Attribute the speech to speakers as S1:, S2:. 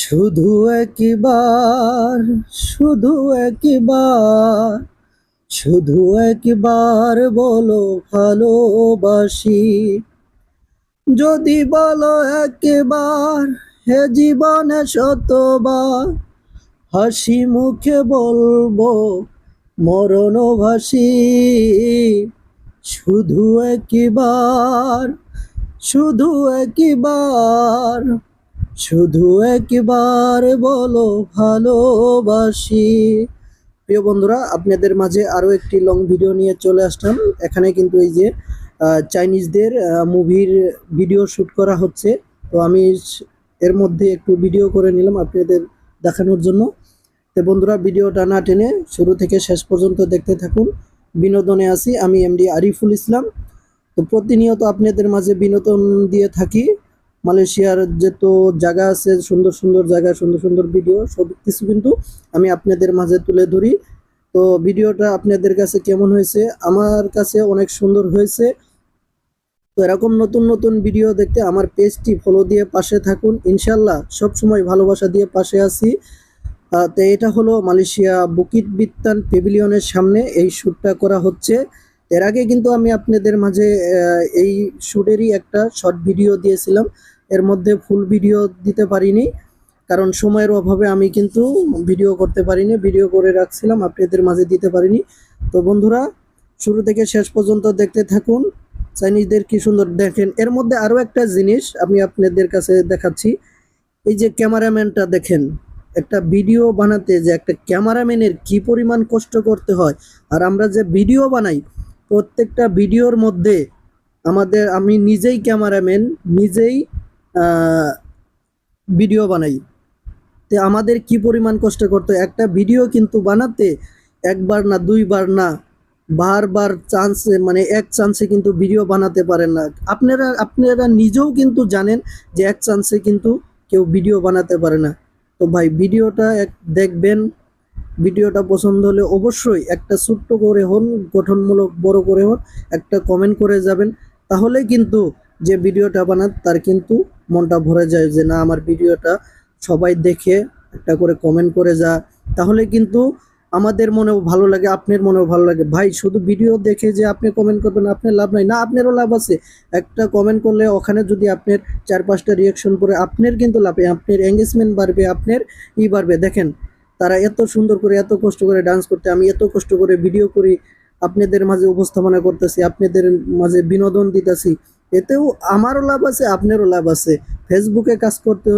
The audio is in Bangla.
S1: শুধু একবার শুধু একবার শুধু একবার বলো ভালোবাসি। যদি বলো একবার, হে জীবনে শতবার, হাসি মুখে বলবো মরণভাসী। শুধু একবার শুধু একবার শুধু একবার বলো ভালোবাসি। প্রিয় বন্ধুরা, আপনাদের মাঝে আরও একটি লং ভিডিও নিয়ে চলে আসলাম। এখানে কিন্তু এই যে চাইনিজদের মুভির ভিডিও শ্যুট করা হচ্ছে। তো আমি এর মধ্যে একটু ভিডিও করে নিলাম আপনাদের দেখানোর জন্য। তো বন্ধুরা, ভিডিওটা না টেনে শুরু থেকে শেষ পর্যন্ত দেখতে থাকুন। বিনোদনে আছি আমি এমডি আরিফুল ইসলাম। তো প্রতিনিয়ত আপনাদের মাঝে বিনোদন দিয়ে থাকি। মালয়েশিয়ার যত জায়গা আছে, সুন্দর সুন্দর জায়গা, সুন্দর সুন্দর ভিডিও, সব কিছু কিন্তু আমি আপনাদের মাঝে তুলে ধরি। তো ভিডিওটা আপনাদের কাছে কেমন হয়েছে? আমার কাছে অনেক সুন্দর হয়েছে। তো এরকম নতুন নতুন ভিডিও দেখতে আমার পেজটি ফলো দিয়ে পাশে থাকুন। ইনশাল্লাহ সবসময় ভালোবাসা দিয়ে পাশে আছি। তো এটা হলো মালয়েশিয়া বুকিত বিত্তান পেভিলিয়নের সামনে এই শ্যুটটা করা হচ্ছে। এর আগে কিন্তু আমি আপনাদের মাঝে এই শ্যুটেরই একটা শর্ট ভিডিও দিয়েছিলাম। এর মধ্যে ফুল ভিডিও দিতে পারিনি, কারণ সময়ের অভাবে আমি কিন্তু ভিডিও করতে পারিনি, ভিডিও করে রাখছিলাম, আপনাদের মাঝে দিতে পারিনি। তো বন্ধুরা, শুরু থেকে শেষ পর্যন্ত দেখতে থাকুন। চাইনিজদের কি সুন্দর দেখেন। এর মধ্যে আরও একটা জিনিস আমি আপনাদের কাছে দেখাচ্ছি। এই যে ক্যামেরাম্যানটা দেখেন, একটা ভিডিও বানাতে যে একটা ক্যামেরাম্যানের কি পরিমাণ কষ্ট করতে হয়। আর আমরা যে ভিডিও বানাই, প্রত্যেকটা ভিডিওর মধ্যে আমি নিজেই ক্যামেরাম্যান, নিজেই ভিডিও বানাই। তো আমাদের কি পরিমাণ কষ্ট করতে হয় একটা ভিডিও কিন্তু বানাতে। একবার না, দুইবার না, বারবার চান্সে, মানে এক চান্সে কিন্তু ভিডিও বানাতে পারেন না। আপনারা নিজেও কিন্তু জানেন যে এক চান্সে কিন্তু কেউ ভিডিও বানাতে পারে না। তো ভাই, ভিডিওটা দেখবেন। ভিডিওটা পছন্দ হলে অবশ্যই একটা ছোট্ট করে হন, গঠনমূলক বড় করে হন, একটা কমেন্ট করে যাবেন। তাহলে কিন্তু যে ভিডিওটা বানান তার কিন্তু মনটা ভরে যায় যে না, আমার ভিডিওটা সবাই দেখে একটা করে কমেন্ট করে যা। তাহলে কিন্তু আমাদের মনেও ভালো লাগে, আপনার মনেও ভালো লাগে। ভাই, শুধু ভিডিও দেখে যে আপনি কমেন্ট করবেন, আপনার লাভ নাই না, আপনারও লাভ আছে। একটা কমেন্ট করলে ওখানে যদি আপনার 4-5টা রিয়াকশন পড়ে, আপনার কিন্তু লাভ, আপনার এঙ্গেজমেন্ট বাড়বে, আপনার বাড়বে। দেখেন, তারা এত সুন্দর করে, এত কষ্ট করে ডান্স করতে, আমি এত কষ্ট করে ভিডিও করি, আপনাদের মাঝে উপস্থাপনা করতেছি, আপনাদের মাঝে বিনোদন দিতেছি। এতেও আমারও লাভ আছে, আপনারও লাভ আছে। ফেসবুকে কাজ করতে